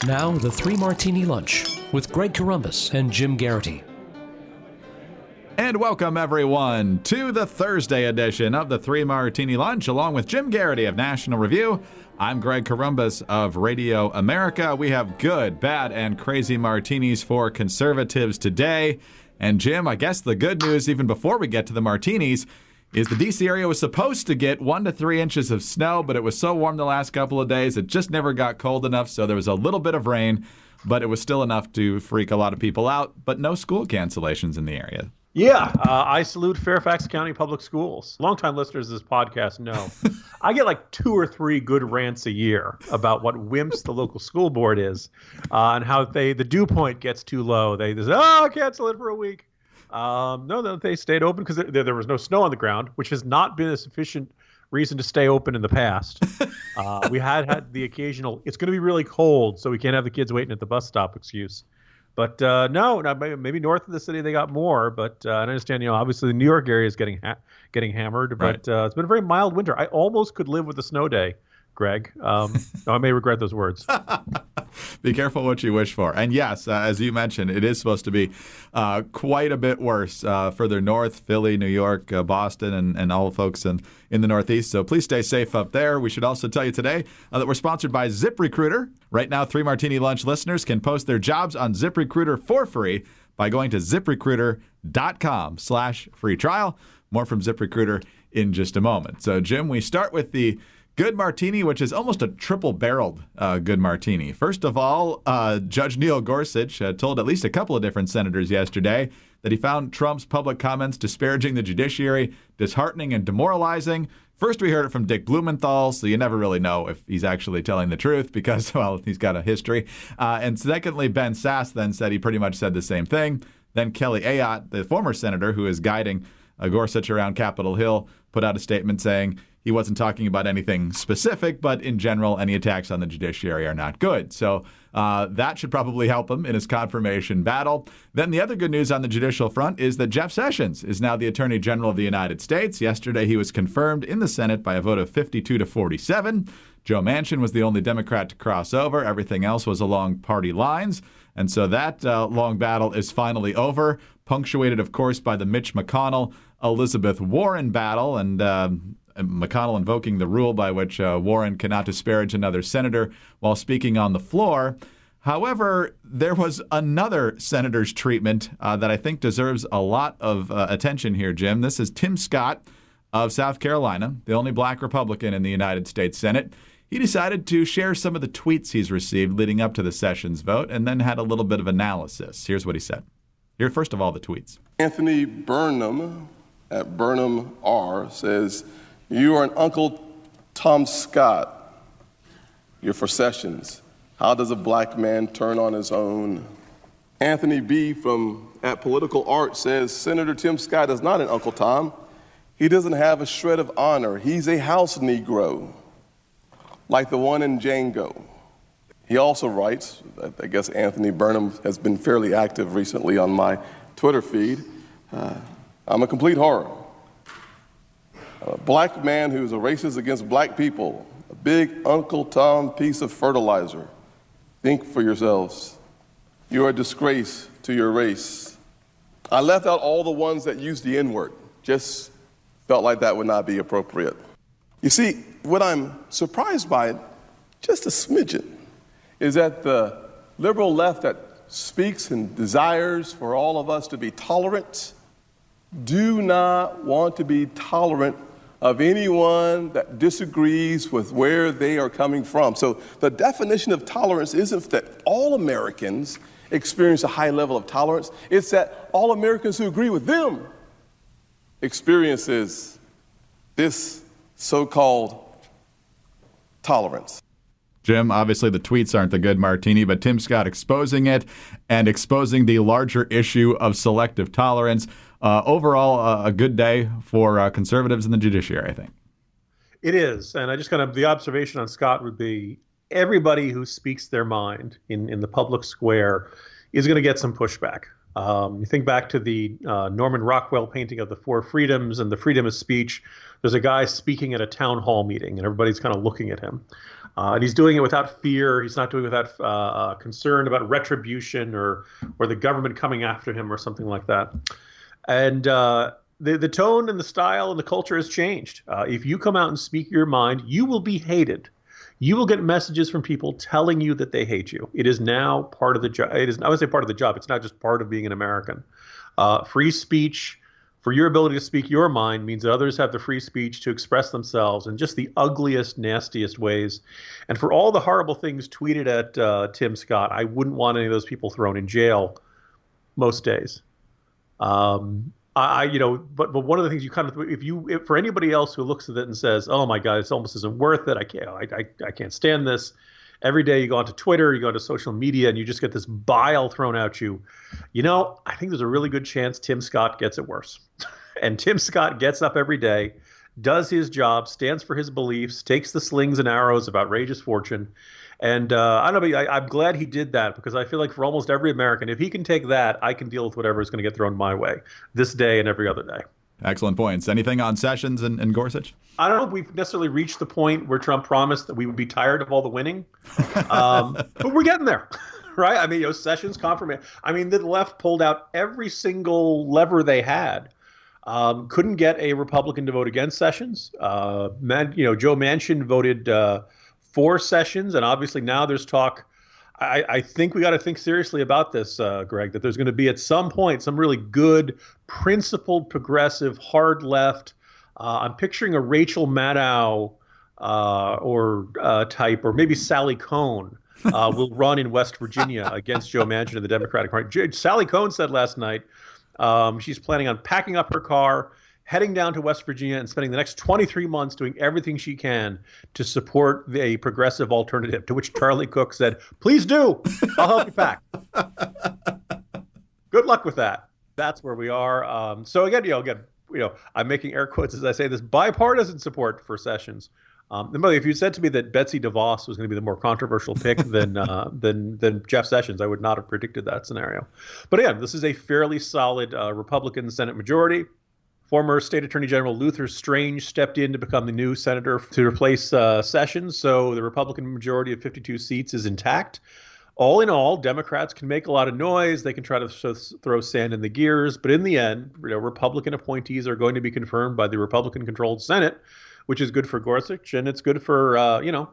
Now, the Three Martini Lunch with Greg Corombos and Jim Garrity. And welcome, everyone, to the Thursday edition of the Three Martini Lunch, along with Jim Garrity of National Review. I'm Greg Corombos of Radio America. We have good, bad, and crazy martinis for conservatives today. And Jim, I guess the good news, even before we get to the martinis, is the D.C. area was supposed to get 1 to 3 inches of snow, but it was so warm the last couple of days, it just never got cold enough, so there was a little bit of rain, but it was still enough to freak a lot of people out, but no school cancellations in the area. Yeah, I salute Fairfax County Public Schools. Longtime listeners of this podcast know I get like 2 or 3 good rants a year about what wimps the local school board is and how the dew point gets too low. They say, cancel it for a week. No, they stayed open because there was no snow on the ground, which has not been a sufficient reason to stay open in the past. We had the occasional, it's going to be really cold, so we can't have the kids waiting at the bus stop excuse. But no, maybe north of the city they got more. But I understand, obviously the New York area is getting hammered. But Right. It's been a very mild winter. I almost could live with a snow day, Greg. I may regret those words. Be careful what you wish for. And yes, as you mentioned, it is supposed to be quite a bit worse further north, Philly, New York, Boston, and all the folks in the Northeast. So please stay safe up there. We should also tell you today that we're sponsored by ZipRecruiter. Right now, Three Martini Lunch listeners can post their jobs on ZipRecruiter for free by going to ZipRecruiter.com/free trial. More from ZipRecruiter in just a moment. So, Jim, we start with the good martini, which is almost a triple-barreled good martini. First of all, Judge Neil Gorsuch told at least a couple of different senators yesterday that he found Trump's public comments disparaging the judiciary disheartening and demoralizing. First, we heard it from Dick Blumenthal, so you never really know if he's actually telling the truth because, well, he's got a history. And secondly, Ben Sasse then said he pretty much said the same thing. Then Kelly Ayotte, the former senator who is guiding Gorsuch around Capitol Hill, put out a statement saying he wasn't talking about anything specific, but in general, any attacks on the judiciary are not good. So that should probably help him in his confirmation battle. Then the other good news on the judicial front is that Jeff Sessions is now the Attorney General of the United States. Yesterday, he was confirmed in the Senate by a vote of 52 to 47. Joe Manchin was the only Democrat to cross over. Everything else was along party lines. And so that long battle is finally over, punctuated, of course, by the Mitch McConnell-Elizabeth Warren battle, and McConnell invoking the rule by which Warren cannot disparage another senator while speaking on the floor. However, there was another senator's treatment that I think deserves a lot of attention here, Jim. This is Tim Scott of South Carolina, the only black Republican in the United States Senate. He decided to share some of the tweets he's received leading up to the Sessions vote and then had a little bit of analysis. Here's what he said. Here, first of all, the tweets. Anthony Burnham at Burnham R says, "You are an Uncle Tom Scott. You're for Sessions. How does a black man turn on his own?" Anthony B. from at Political Art says, "Senator Tim Scott is not an Uncle Tom. He doesn't have a shred of honor. He's a house Negro, like the one in Django." He also writes, I guess Anthony Burnham has been fairly active recently on my Twitter feed, "I'm a complete horror. A black man who's a racist against black people, a big Uncle Tom piece of fertilizer. Think for yourselves. You're a disgrace to your race." I left out all the ones that used the N-word. Just felt like that would not be appropriate. You see, what I'm surprised by, just a smidgen, is that the liberal left that speaks and desires for all of us to be tolerant do not want to be tolerant of anyone that disagrees with where they are coming from. So the definition of tolerance isn't that all Americans experience a high level of tolerance. It's that all Americans who agree with them experiences this so-called tolerance. Jim, obviously the tweets aren't the good martini, but Tim Scott exposing it and exposing the larger issue of selective tolerance. Overall, a good day for conservatives in the judiciary, I think. It is. And I just the observation on Scott would be everybody who speaks their mind in the public square is going to get some pushback. You think back to the Norman Rockwell painting of the Four Freedoms and the freedom of speech. there's a guy speaking at a town hall meeting, and everybody's kind of looking at him. And he's doing it without fear. He's not doing it without concern about retribution or the government coming after him or something like that. And the tone and the style and the culture has changed. If you come out and speak your mind, you will be hated. You will get messages from people telling you that they hate you. It is now part of the job. I would say part of the job. It's not just part of being an American. Free speech, for your ability to speak your mind, means that others have the free speech to express themselves in just the ugliest, nastiest ways. And for all the horrible things tweeted at Tim Scott, I wouldn't want any of those people thrown in jail most days. But one of the things you kind of, if for anybody else who looks at it and says, "Oh my God, it almost isn't worth it. I can't stand this." Every day you go onto Twitter, you go to social media, and you just get this bile thrown at you. I think there's a really good chance Tim Scott gets it worse. And Tim Scott gets up every day, does his job, stands for his beliefs, takes the slings and arrows of outrageous fortune. And I don't know, I'm glad he did that, because I feel like for almost every American, if he can take that, I can deal with whatever is going to get thrown my way this day and every other day. Excellent points. Anything on Sessions and Gorsuch? I don't know if we've necessarily reached the point where Trump promised that we would be tired of all the winning, but we're getting there, right? I mean, Sessions confirmation. I mean, the left pulled out every single lever they had. Couldn't get a Republican to vote against Sessions. Joe Manchin voted for Sessions, and obviously now there's talk. I think we got to think seriously about this, Greg, that there's going to be at some point some really good, principled, progressive, hard left. I'm picturing a Rachel Maddow type, or maybe Sally Kohn will run in West Virginia against Joe Manchin and the Democratic Party. Sally Kohn said last night she's planning on packing up her car, heading down to West Virginia, and spending the next 23 months doing everything she can to support a progressive alternative, to which Charlie Cook said, "Please do. I'll help you pack." Good luck with that. That's where we are. So again, I'm making air quotes as I say this, bipartisan support for Sessions. And by the way, if you said to me that Betsy DeVos was going to be the more controversial pick than Jeff Sessions, I would not have predicted that scenario. But again, this is a fairly solid Republican Senate majority. Former State Attorney General Luther Strange stepped in to become the new senator to replace Sessions, so the Republican majority of 52 seats is intact. All in all, Democrats can make a lot of noise. They can try to throw sand in the gears, but in the end, Republican appointees are going to be confirmed by the Republican-controlled Senate, which is good for Gorsuch, and it's good for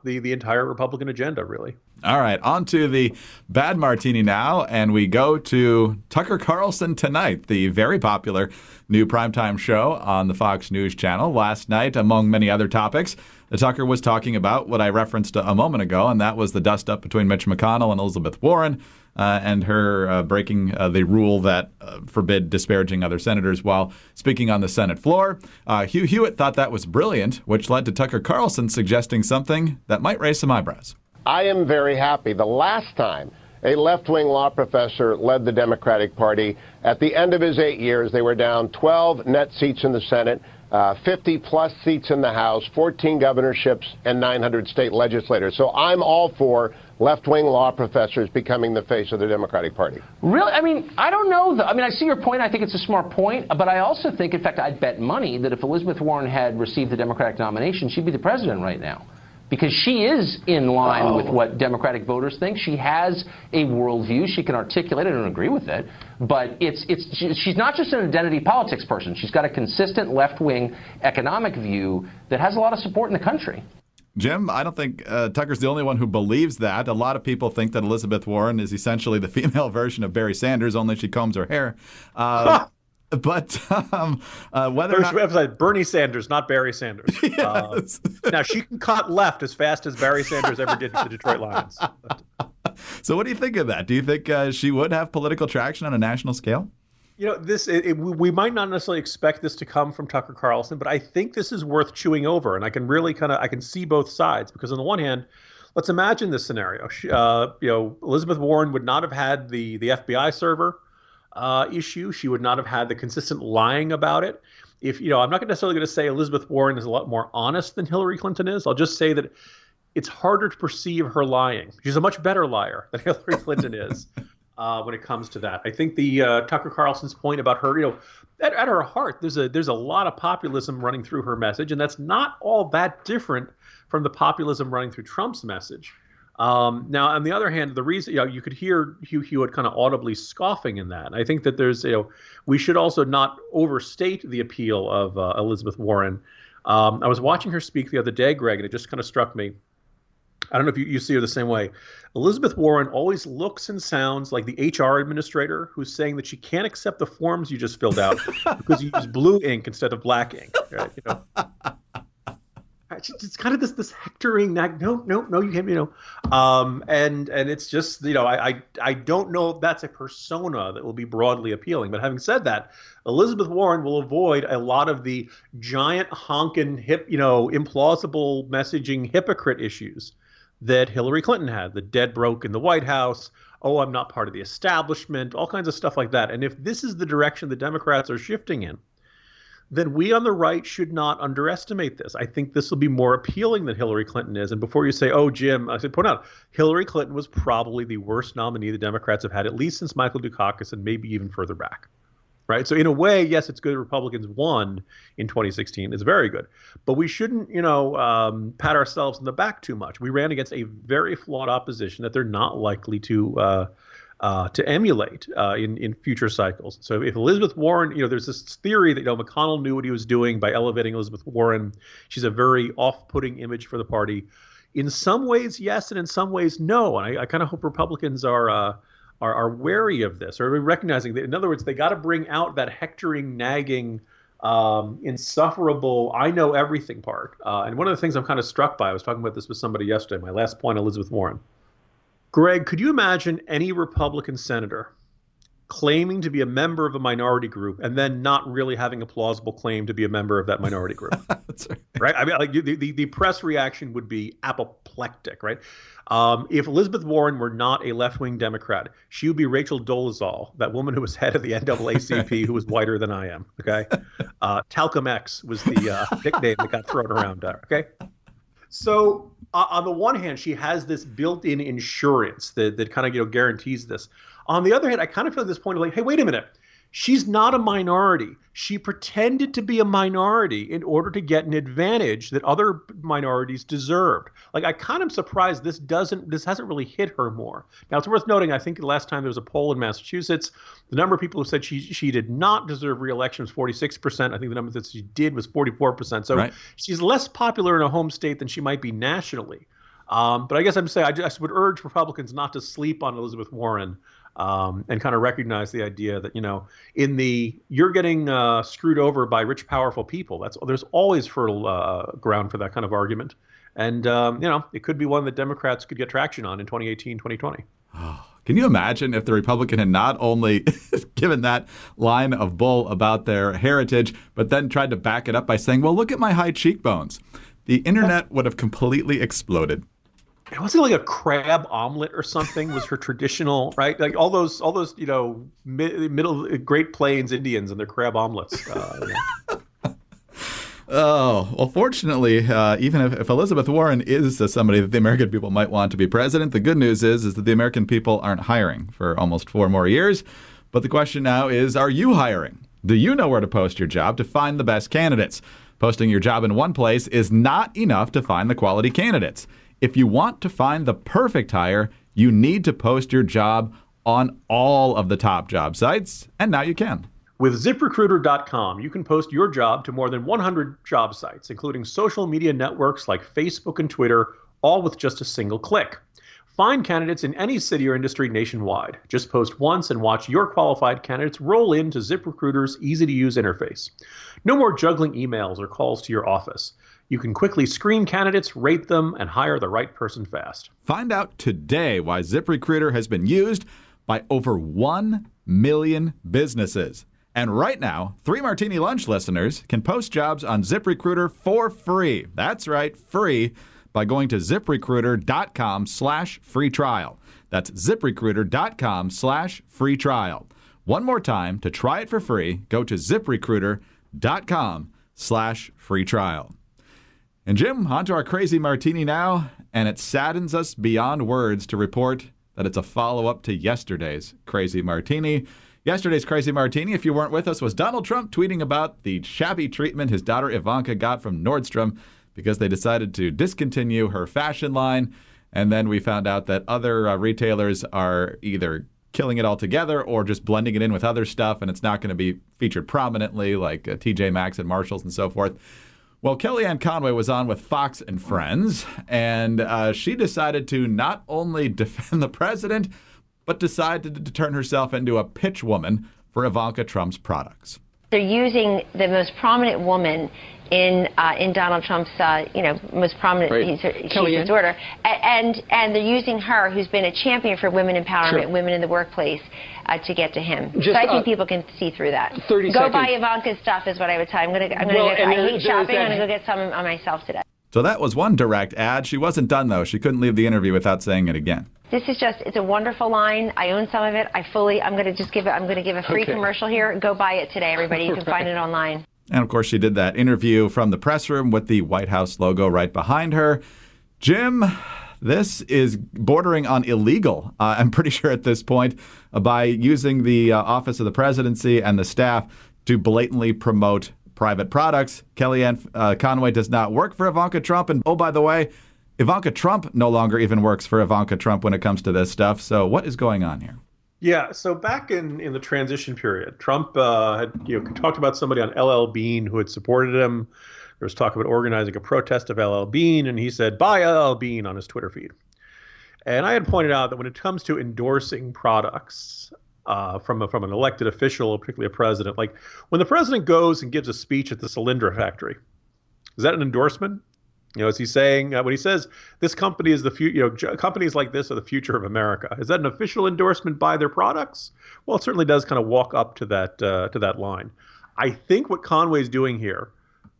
the entire Republican agenda, really. All right, on to the bad martini now, and we go to Tucker Carlson tonight, the very popular new primetime show on the Fox News channel. Last night, among many other topics, Tucker was talking about what I referenced a moment ago, and that was the dust-up between Mitch McConnell and Elizabeth Warren, and her breaking the rule that forbid disparaging other senators while speaking on the Senate floor. Hugh Hewitt thought that was brilliant, which led to Tucker Carlson suggesting something that might raise some eyebrows. I am very happy. The last time a left-wing law professor led the Democratic Party, at the end of his 8 years, they were down 12 net seats in the Senate, 50-plus seats in the House, 14 governorships, and 900 state legislators. So I'm all for left-wing law professors becoming the face of the Democratic Party. Really? I mean, I don't know. I see your point. I think it's a smart point. But I also think, in fact, I'd bet money that if Elizabeth Warren had received the Democratic nomination, she'd be the president right now. Because she is in line with what Democratic voters think. She has a worldview. She can articulate it. I don't agree with it. But she's not just an identity politics person. She's got a consistent left-wing economic view that has a lot of support in the country. Jim, I don't think Tucker's the only one who believes that. A lot of people think that Elizabeth Warren is essentially the female version of Barry Sanders, only she combs her hair. But whether or not Bernie Sanders, not Barry Sanders. Yes. Now she can cut left as fast as Barry Sanders ever did to the Detroit Lions. So what do you think of that? Do you think she would have political traction on a national scale? We might not necessarily expect this to come from Tucker Carlson, but I think this is worth chewing over, and I can really I can see both sides, because on the one hand, let's imagine this scenario. Elizabeth Warren would not have had the FBI server issue. She would not have had the consistent lying about it. I'm not necessarily going to say Elizabeth Warren is a lot more honest than Hillary Clinton is. I'll just say that it's harder to perceive her lying. She's a much better liar than Hillary Clinton is. when it comes to that. I think the Tucker Carlson's point about her, at her heart, there's a lot of populism running through her message, and that's not all that different from the populism running through Trump's message. Now, on the other hand, the reason you could hear Hugh Hewitt kind of audibly scoffing in that. And I think that there's we should also not overstate the appeal of Elizabeth Warren. I was watching her speak the other day, Greg, and it just kind of struck me. I don't know if you see her the same way. Elizabeth Warren always looks and sounds like the HR administrator who's saying that she can't accept the forms you just filled out because you used blue ink instead of black ink. Right? It's kind of this hectoring. No, you can't. And it's just I don't know if that's a persona that will be broadly appealing. But having said that, Elizabeth Warren will avoid a lot of the giant honking implausible messaging hypocrite issues that Hillary Clinton had, the dead broke in the White House. Oh, I'm not part of the establishment, all kinds of stuff like that. And if this is the direction the Democrats are shifting in, then we on the right should not underestimate this. I think this will be more appealing than Hillary Clinton is. And before you say, oh, Jim, I should point out, Hillary Clinton was probably the worst nominee the Democrats have had, at least since Michael Dukakis and maybe even further back. Right. So in a way, yes, it's good Republicans won in 2016. It's very good. But we shouldn't, pat ourselves in the back too much. We ran against a very flawed opposition that they're not likely to emulate in future cycles. So if Elizabeth Warren, there's this theory that McConnell knew what he was doing by elevating Elizabeth Warren. She's a very off-putting image for the party. In some ways, yes, and in some ways, no. And I kind of hope Republicans are wary of this, or recognizing that, in other words, they got to bring out that hectoring, nagging, insufferable, I know everything part. And one of the things I'm kind of struck by, I was talking about this with somebody yesterday, my last point, Elizabeth Warren. Greg, could you imagine any Republican senator claiming to be a member of a minority group and then not really having a plausible claim to be a member of that minority group? That's right. Right? I mean, like the press reaction would be apoplectic, right? If Elizabeth Warren were not a left-wing Democrat, she would be Rachel Dolezal, that woman who was head of the NAACP who was whiter than I am, okay? Talcum X was the nickname that got thrown around there, okay? So on the one hand, she has this built-in insurance that kind of guarantees this. On the other hand, I kind of feel at this point like, hey, wait a minute. She's not a minority. She pretended to be a minority in order to get an advantage that other minorities deserved. Like, I kind of surprised this hasn't really hit her more. Now, it's worth noting, I think the last time there was a poll in Massachusetts, the number of people who said she did not deserve re-election was 46%. I think the number that she did was 44%. So right. She's less popular in a home state than she might be nationally. But I guess I'm saying I just would urge Republicans not to sleep on Elizabeth Warren. And kind of recognize the idea that, you're getting screwed over by rich, powerful people. There's always fertile ground for that kind of argument. And, it could be one that Democrats could get traction on in 2018, 2020. Oh, can you imagine if the Republican had not only given that line of bull about their heritage, but then tried to back it up by saying, well, look at my high cheekbones. The internet would have completely exploded. It wasn't like a crab omelet or something was her traditional, right? Like all those middle Great Plains Indians and their crab omelets. Oh, well, fortunately, even if Elizabeth Warren is somebody that the American people might want to be president, the good news is that the American people aren't hiring for almost 4 more years. But the question now is, are you hiring? Do you know where to post your job to find the best candidates? Posting your job in one place is not enough to find the quality candidates. If you want to find the perfect hire, you need to post your job on all of the top job sites, and now you can. With ZipRecruiter.com, you can post your job to more than 100 job sites, including social media networks like Facebook and Twitter, all with just a single click. Find candidates in any city or industry nationwide. Just post once and watch your qualified candidates roll into ZipRecruiter's easy-to-use interface. No more juggling emails or calls to your office. You can quickly screen candidates, rate them, and hire the right person fast. Find out today why ZipRecruiter has been used by over 1 million businesses. And right now, 3 Martini Lunch listeners can post jobs on ZipRecruiter for free. That's right, free, by going to ZipRecruiter.com/free trial. That's ZipRecruiter.com/free trial. One more time, to try it for free, go to ZipRecruiter.com/free trial. And Jim, on to our crazy martini now, and it saddens us beyond words to report that it's a follow-up to yesterday's Crazy Martini. Yesterday's Crazy Martini, if you weren't with us, was Donald Trump tweeting about the shabby treatment his daughter Ivanka got from Nordstrom because they decided to discontinue her fashion line. And then we found out that other retailers are either killing it altogether or just blending it in with other stuff, and it's not going to be featured prominently like TJ Maxx and Marshalls and so forth. Well, Kellyanne Conway was on with Fox and Friends, and she decided to not only defend the president, but decided to turn herself into a pitch woman for Ivanka Trump's products. They're using the most prominent woman in Donald Trump's, most prominent, Right. she's his daughter, and they're using her, who's been a champion for women empowerment, women in the workplace, to get to him. So I think people can see through that. 30 Go seconds. buy Ivanka's stuff is what I would tell you. I hate shopping. I'm going to go get some on myself today. So that was one direct ad. She wasn't done, though. She couldn't leave the interview without saying it again. This is it's a wonderful line. I own some of it. I'm going to give a free commercial here. Go buy it today, everybody. You can find it online. And, of course, she did that interview from the press room with the White House logo right behind her. Jim, this is bordering on illegal, I'm pretty sure at this point, by using the Office of the Presidency and the staff to blatantly promote private products. Kellyanne Conway does not work for Ivanka Trump. And, oh, by the way, Ivanka Trump no longer even works for Ivanka Trump when it comes to this stuff. So what is going on here? Yeah, so back in the transition period, Trump had talked about somebody on LL Bean who had supported him. There was talk about organizing a protest of LL Bean, and he said, "Buy LL Bean" on his Twitter feed. And I had pointed out that when it comes to endorsing products from an elected official, particularly a president, like when the president goes and gives a speech at the Solyndra factory, is that an endorsement? Is he saying when he says this company is the future? Companies like this are the future of America. Is that an official endorsement by their products? Well, it certainly does kind of walk up to that line. I think what Conway's doing here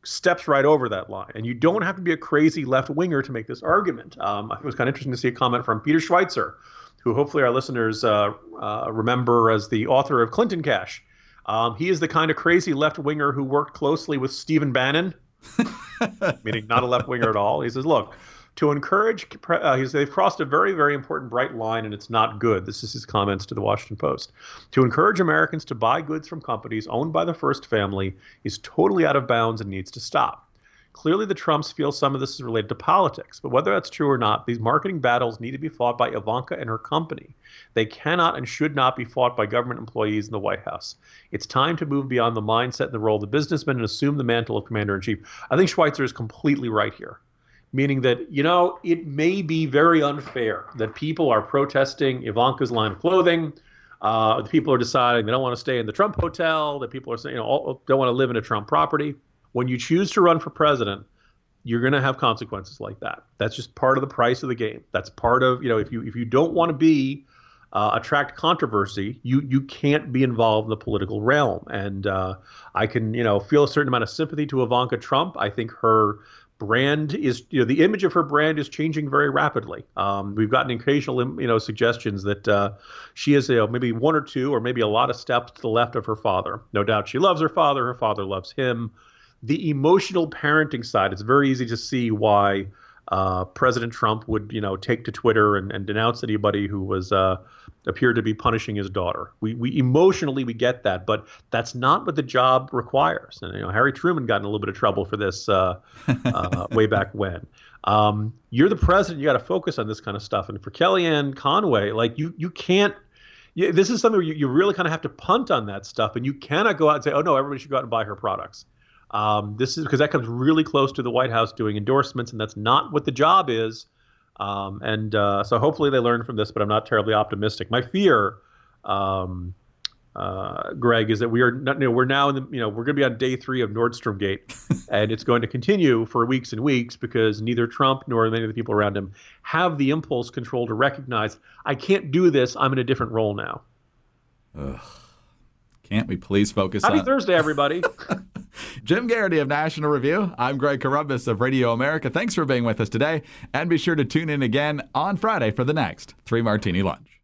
steps right over that line, and you don't have to be a crazy left winger to make this argument. I think it was kind of interesting to see a comment from Peter Schweitzer, who hopefully our listeners remember as the author of Clinton Cash. He is the kind of crazy left winger who worked closely with Stephen Bannon. Meaning not a left winger at all. He says, look, to encourage, they've crossed a very, very important bright line, and it's not good. This is his comments to the Washington Post. To encourage Americans to buy goods from companies owned by the first family is totally out of bounds and needs to stop. Clearly, the Trumps feel some of this is related to politics, but whether that's true or not, these marketing battles need to be fought by Ivanka and her company. They cannot and should not be fought by government employees in the White House. It's time to move beyond the mindset and the role of the businessman and assume the mantle of commander-in-chief. I think Schweitzer is completely right here, meaning that, it may be very unfair that people are protesting Ivanka's line of clothing. The people are deciding they don't want to stay in the Trump hotel, that people are saying, don't want to live in a Trump property. When you choose to run for president, you're going to have consequences like that. That's just part of the price of the game. That's part of, if you don't want to be attract controversy, you can't be involved in the political realm. And I can, feel a certain amount of sympathy to Ivanka Trump. I think her brand is, the image of her brand is changing very rapidly. We've gotten occasional, suggestions that she is, maybe one or two or maybe a lot of steps to the left of her father. No doubt she loves her father loves him. The emotional parenting side, it's very easy to see why President Trump would, take to Twitter and denounce anybody who was appeared to be punishing his daughter. We emotionally we get that, but that's not what the job requires. And Harry Truman got in a little bit of trouble for this way back when. You're the president. You got to focus on this kind of stuff. And for Kellyanne Conway, like you can't. This is something where you really kind of have to punt on that stuff, and you cannot go out and say, "Oh no, everybody should go out and buy her products." This is because that comes really close to the White House doing endorsements, and that's not what the job is. So hopefully they learn from this, but I'm not terribly optimistic. My fear, Greg, is that we're now in the, we're going to be on day 3 of Nordstrom Gate, and it's going to continue for weeks and weeks because neither Trump nor many of the people around him have the impulse control to recognize, I can't do this. I'm in a different role now. Ugh. Can't we please focus Happy on... Thursday, everybody. Jim Garrity of National Review. I'm Greg Corombos of Radio America. Thanks for being with us today. And be sure to tune in again on Friday for the next 3 Martini Lunch.